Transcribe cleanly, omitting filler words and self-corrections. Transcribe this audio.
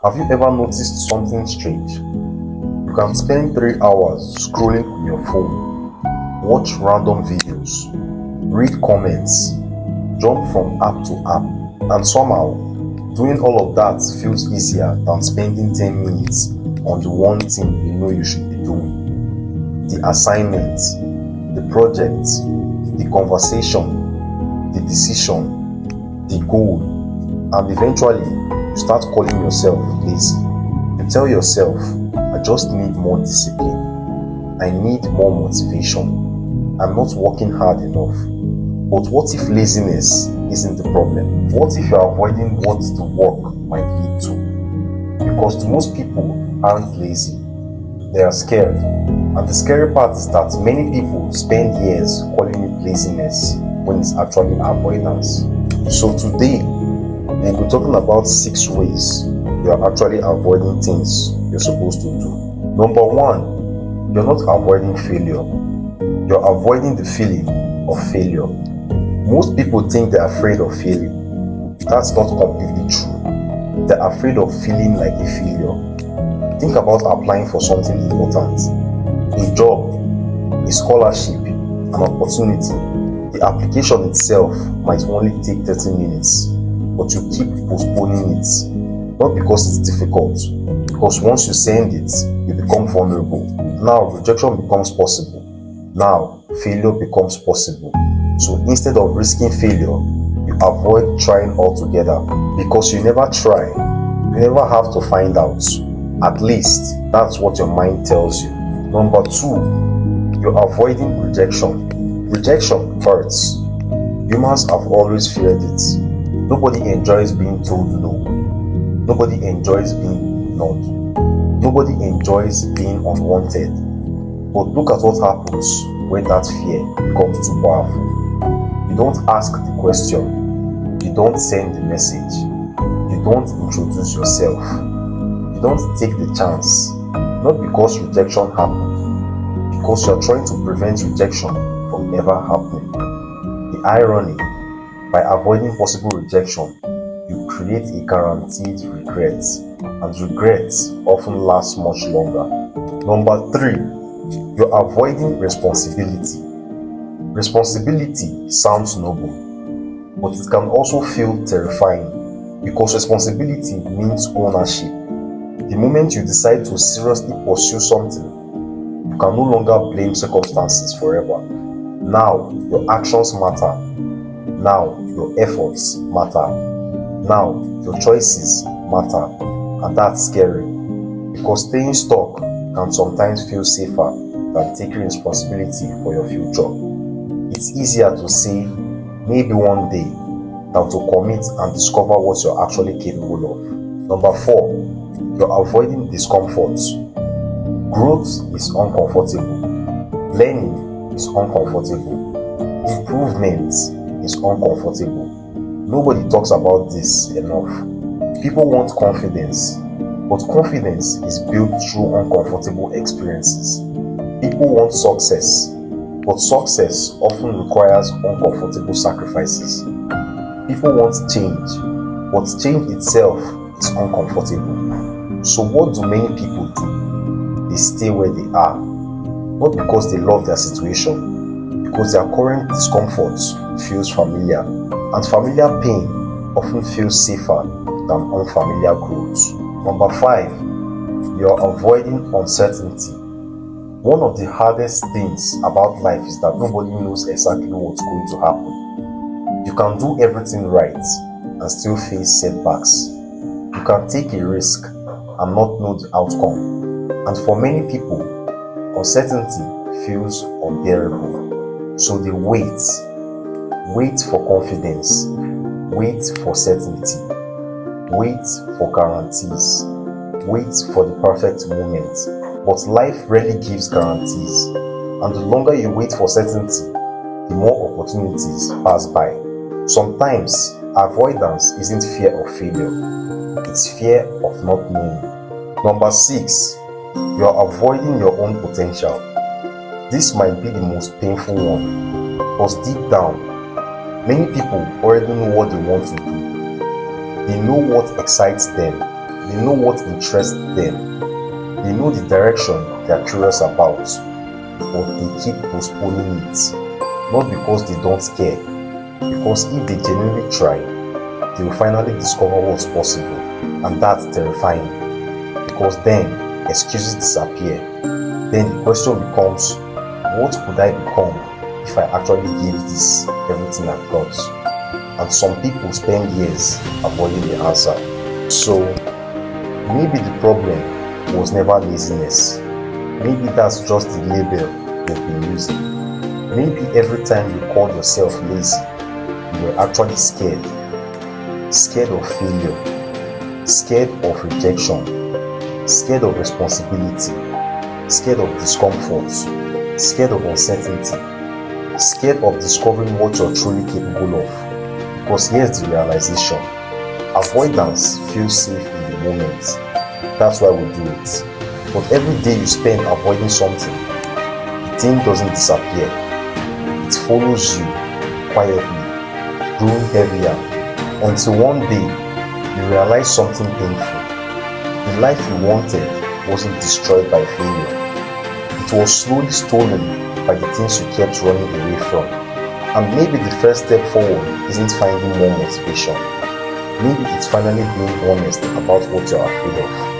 Have you ever noticed something strange? You can spend 3 hours scrolling on your phone, watch random videos, read comments, jump from app to app, and somehow doing all of that feels easier than spending 10 minutes on the one thing you know you should be doing. The assignment, the project, the conversation, the decision, the goal, and eventually you start calling yourself lazy. You tell yourself, I just need more discipline. I need more motivation. I'm not working hard enough. But what if laziness isn't the problem? What if you're avoiding what the work might lead to? Because most people aren't lazy. They are scared. And the scary part is that many people spend years calling it laziness when it's actually avoidance. So today, we'll be talking about 6 ways you are actually avoiding things you're supposed to do. Number 1, you're not avoiding failure. You're avoiding the feeling of failure. Most people think they're afraid of failing. That's not completely true. They're afraid of feeling like a failure. Think about applying for something important. A job, a scholarship, an opportunity. The application itself might only take 30 minutes, but you keep postponing it. Not because it's difficult, because once you send it, you become vulnerable. Now rejection becomes possible. Now failure becomes possible. So instead of risking failure, you avoid trying altogether because you never try. You never have to find out. At least that's what your mind tells you. Number 2, you're avoiding rejection. Rejection hurts. Humans have always feared it. Nobody enjoys being told no. Nobody enjoys being ignored. Nobody enjoys being unwanted. But look at what happens when that fear becomes too powerful. You don't ask the question. You don't send the message. You don't introduce yourself. You don't take the chance. Not because rejection happened, because you're trying to prevent rejection from ever happening. The irony, by avoiding possible rejection, you create a guaranteed regret, and regret often lasts much longer. Number 3, you're avoiding responsibility. Responsibility sounds noble, but it can also feel terrifying because responsibility means ownership. The moment you decide to seriously pursue something, you can no longer blame circumstances forever. Now your actions matter. Now your efforts matter. Now your choices matter. And that's scary because staying stuck can sometimes feel safer than taking responsibility for your future. It's easier to say maybe one day than to commit and discover what you're actually capable of. Number 4, you're avoiding discomfort. Growth is uncomfortable. Learning is uncomfortable. Improvement is uncomfortable. Nobody talks about this enough. People want confidence, but confidence is built through uncomfortable experiences. People want success, but success often requires uncomfortable sacrifices. People want change, but change itself is uncomfortable. So what do many people do? They stay where they are, not because they love their situation, because their current discomfort feels familiar, and familiar pain often feels safer than unfamiliar growth. Number 5, you're avoiding uncertainty. One of the hardest things about life is that nobody knows exactly what's going to happen. You can do everything right and still face setbacks. You can take a risk and not know the outcome. And for many people, uncertainty feels unbearable. So they wait for confidence, wait for certainty, wait for guarantees, wait for the perfect moment. But life rarely gives guarantees, and the longer you wait for certainty, the more opportunities pass by. Sometimes avoidance isn't fear of failure, it's fear of not knowing. Number 6, you're avoiding your own potential. This might be the most painful one, because deep down, many people already know what they want to do. They know what excites them, They know what interests them. They know the direction they are curious about, but they keep postponing it. Not because they don't care, because if they genuinely try, they will finally discover what's possible, and that's terrifying. Because then excuses disappear. Then the question becomes, what could I become if I actually gave this everything I've got? And some people spend years avoiding the answer. So maybe the problem was never laziness. Maybe that's just the label you've been using. Maybe every time you called yourself lazy, you were actually scared. Scared of failure, scared of rejection, scared of responsibility, scared of discomfort, scared of uncertainty, scared of discovering what you're truly capable of. Because here's the realization: avoidance feels safe in the moment. That's why we do it. But every day you spend avoiding something, the thing doesn't disappear. It follows you quietly, growing heavier, until one day you realize something painful. The life you wanted wasn't destroyed by failure. It was slowly stolen by the things you kept running away from. And maybe the first step forward isn't finding more motivation. Maybe it's finally being honest about what you're afraid of.